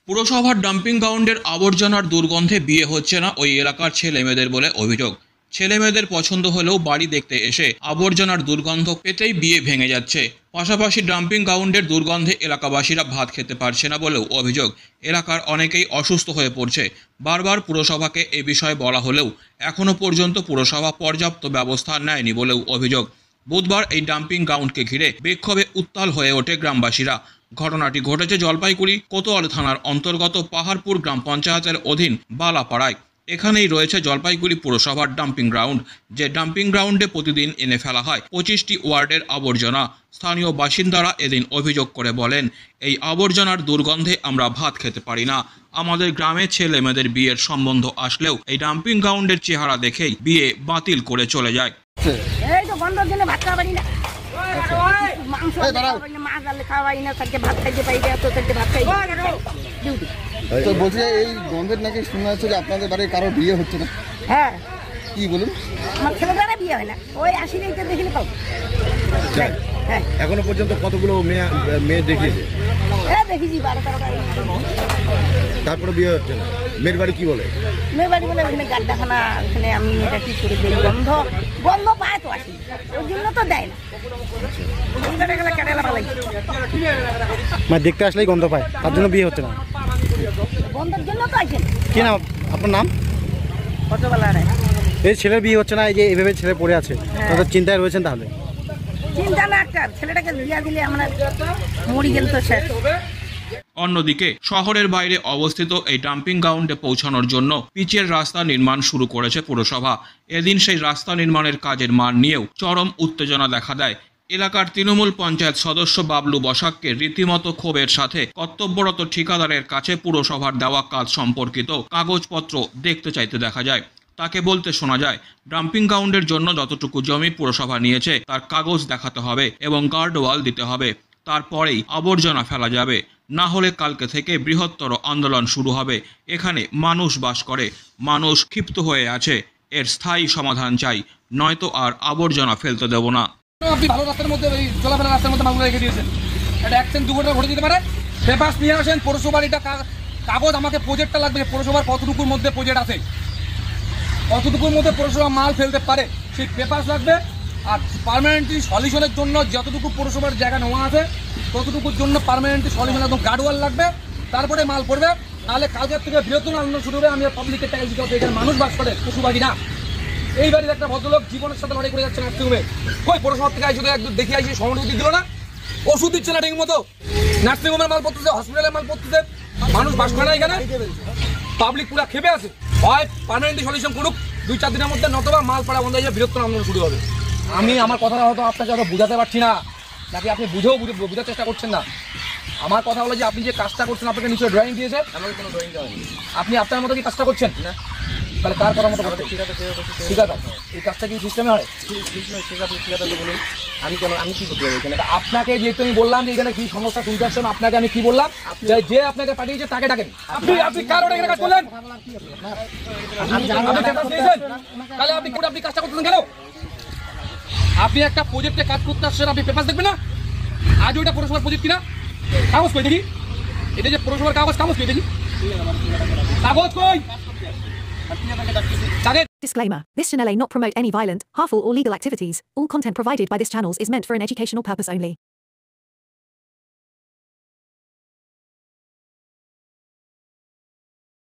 পুরসভার ডাম্পিং গ্রাউন্ডের আবর্জনার দুর্গন্ধে বিয়ে হচ্ছে না ওই এলাকার ছেলেমেয়েদের বলে অভিযোগ। ছেলেমেয়েদের পছন্দ হলেও বাড়ি দেখতে এসে আবর্জনার দুর্গন্ধ পেতেই বিয়ে ভেঙে যাচ্ছে। পাশাপাশি ডাম্পিং গ্রাউন্ডের দুর্গন্ধে এলাকাবাসীরা ভাত খেতে পারছে না বলেও অভিযোগ। এলাকার অনেকেই অসুস্থ হয়ে পড়ছে। বারবার পুরসভাকে এ বিষয়ে বলা হলেও এখনও পর্যন্ত পুরসভা পর্যাপ্ত ব্যবস্থা নেয়নি বলেও অভিযোগ। বুধবার এই ডাম্পিং গ্রাউন্ডকে ঘিরে বিক্ষোভে উত্তাল হয়ে ওঠে গ্রামবাসীরা। ঘটনাটি ঘটেছে জলপাইগুড়ি কোতোয়াল থানার অন্তর্গত পাহাড়পুর গ্রাম পঞ্চায়েতের অধীন বালাপাড়ায়। এখানেই রয়েছে জলপাইগুড়ি পুরসভার ডাম্পিং গ্রাউন্ড, যে ডাম্পিং গ্রাউন্ডে প্রতিদিন এনে ফেলা হয় 25টি ওয়ার্ডের আবর্জনা। স্থানীয় বাসিন্দারা এদিন অভিযোগ করে বলেন, এই আবর্জনার দুর্গন্ধে আমরা ভাত খেতে পারি না। আমাদের গ্রামে ছেলে মেয়েদের বিয়ের সম্বন্ধ আসলেও এই ডাম্পিং গ্রাউন্ডের চেহারা দেখেই বিয়ে বাতিল করে চলে যায়। এই তো বন্ধর জন্য ভাত খাওয়া পারি না, মাংস মাছ আনলে খাওয়া পারি না, তাকে ভাত খাইতে পারি না, তো তাকে ভাত খাই ডিউটি। তো বলছি এই গন্ধের নাকি শোনা যাচ্ছে যে আপনাদের বাড়ির কারো বিয়ে হচ্ছে না। হ্যাঁ, কি বলুন? আমার ছেলেদের বিয়ে হয় না, ওই আসিলেই তো দেখিলে পাবো। হ্যাঁ, এখনো পর্যন্ত কতগুলো মেয়ে দেখিয়েছে? হ্যাঁ দেখেছি 12-13টা। তারপরে বিয়ে হচ্ছে না। মেয়ের বাড়ি কি বলে? মেয়ের বাড়ি বলে ওখানে গাড্ডাখানা, ওখানে আমি এটা কি করে দিই, গন্ধ গন্ধ পায় তো আসি, ওই জন্য তো দেয় না। মানে দেখতে আসলেই গন্ধ পায়, তার জন্য বিয়ে হচ্ছে না। গন্ধের জন্য তো আসেন। কি নাম আপনার? নাম কতবেলা রে এই ছেলের বিয়ে হচ্ছে না, এই যে এইভাবে ছেলে পড়ে আছে, তাদের চিন্তায় রয়েছেন। তাহলে চিন্তা না কার, ছেলেটাকে বিয়া দিলে আমরা মরি গেল তো শেষ। অন্যদিকে শহরের বাইরে অবস্থিত এই ডাম্পিং গ্রাউন্ডে পৌঁছানোর জন্য পিচের রাস্তা নির্মাণ শুরু করেছে পুরসভা। এদিন সেই রাস্তা নির্মাণের কাজের মান নিয়েও চরম উত্তেজনা দেখা দেয়। এলাকার তৃণমূল পঞ্চায়েত সদস্য বাবলু বসাককে রীতিমতো ক্ষোভের সাথে কর্তব্যরত ঠিকাদারের কাছে পুরসভার দেওয়া কাজ সম্পর্কিত কাগজপত্র দেখতে চাইতে দেখা যায়। তাকে বলতে শোনা যায়, ডাম্পিং গ্রাউন্ডের জন্য যতটুকু জমি পুরসভা নিয়েছে তার কাগজ দেখাতে হবে এবং গার্ড ওয়াল দিতে হবে, তারপরেই আবর্জনা ফেলা যাবে। না হলে কালকে থেকে বৃহত্তর আন্দোলন শুরু হবে। এখানে মানুষ বাস করে, মানুষ ক্ষিপ্ত হয়ে আছে। এর স্থায়ী সমাধান চাই, নয়তো আর আবর্জনা ফেলতে দেব না। আপনি ভালো রাস্তার মধ্যে ওই চলাফেরা রাস্তার মধ্যে মালগুলো রেখে দিয়েছেন, এটা অ্যাক্সিডেন্ট দুর্ঘটনা ঘটে যেতে পারে। পেপার নিয়ে আসেন পৌরসভার, এটা কাগজ আমাকে প্রজেক্টটা লাগবে, পৌরসভার কতটুকুর মধ্যে প্রজেক্ট আছে, কতটুকুর মধ্যে পৌরসভা মাল ফেলতে পারে সেই পেপার লাগবে। আর পার্মানেন্টলি সলিউশনের জন্য যতটুকু পৌরসভার জায়গা নেওয়া আছে ততটুকুর জন্য পার্মানেন্টলি সলিউশন একদম গার্ডওয়াল লাগবে, তারপরে মাল পড়বে। নাহলে কালকের থেকে বৃহত্তর আন্দোলন শুরু হবে। আমি পাবলিকের টাকা দিতে হবে, এখানে মানুষ বাস করে, পশুবাদী না। এই বাড়ির একটা ভদ্রলোক জীবনের সাথে লড়াই করে যাচ্ছে নার্সিংহোমে, ওই পৌরসভা থেকে শুধু একদম দেখে আসি সহানুভূতি দিল না, ওষুধ দিচ্ছে না ঠিক মতো, নার্সিংহোমের মাল পড়তেছে, হসপিটালের মাল পড়তেছে, মানুষ বাস করে না এখানে, পাবলিক পুরা খেপে আছে। হয় পার্মানেন্টলি সলিউশন করুক 2-4 দিনের মধ্যে, নতবা মাল পাড়া বন্ধ হয়ে যাবে, বৃহত্তর আন্দোলন শুরু হবে। আমি আমার কথাটা হয়তো আপনাকে হয়তো বোঝাতে পারছি না, নাকি আপনি বোঝার চেষ্টা করছেন না। আমার কথা হলো যে আপনি যে কাজটা করছেন, আপনাকে নিশ্চয়ই ড্রয়িং দিয়েছে, আমাকে কোনো ড্রয়িং দেওয়া হয়নি। আপনি আপনার মতো কি কাজটা করছেন না? তাহলে কার কথা মতো করছেন? ঠিক আছে, এই কাজটা কি সিস্টেমে হয়? বলুন, আমি কেন, আমি কি করতে পারবো এখানে? আপনাকে যেহেতু আমি বললাম যে এখানে কি সমস্যা শুনতে আসছেন, আপনাকে আমি কি বললাম, যে আপনাকে পাঠিয়েছে তাকে ডাকেন। আপনি কার ওটা এখানে কাজ করলেন? তাহলে আপনি কাজটা করতেছেন কেন? আপনি একটা প্রজেক্টে কাজ করতে আসছেন, আপনি পেপার দেখবেন না? আজ ওইটা পৌরসভার প্রজেক্ট কিনা, কাগজ কই দেখি, এটা যে পৌরসভার কাগজ কই দেখি, কাগজ কই? Disclaimer. This channel may not promote any violent, harmful or legal activities. All content provided by this channel is meant for an educational purpose only.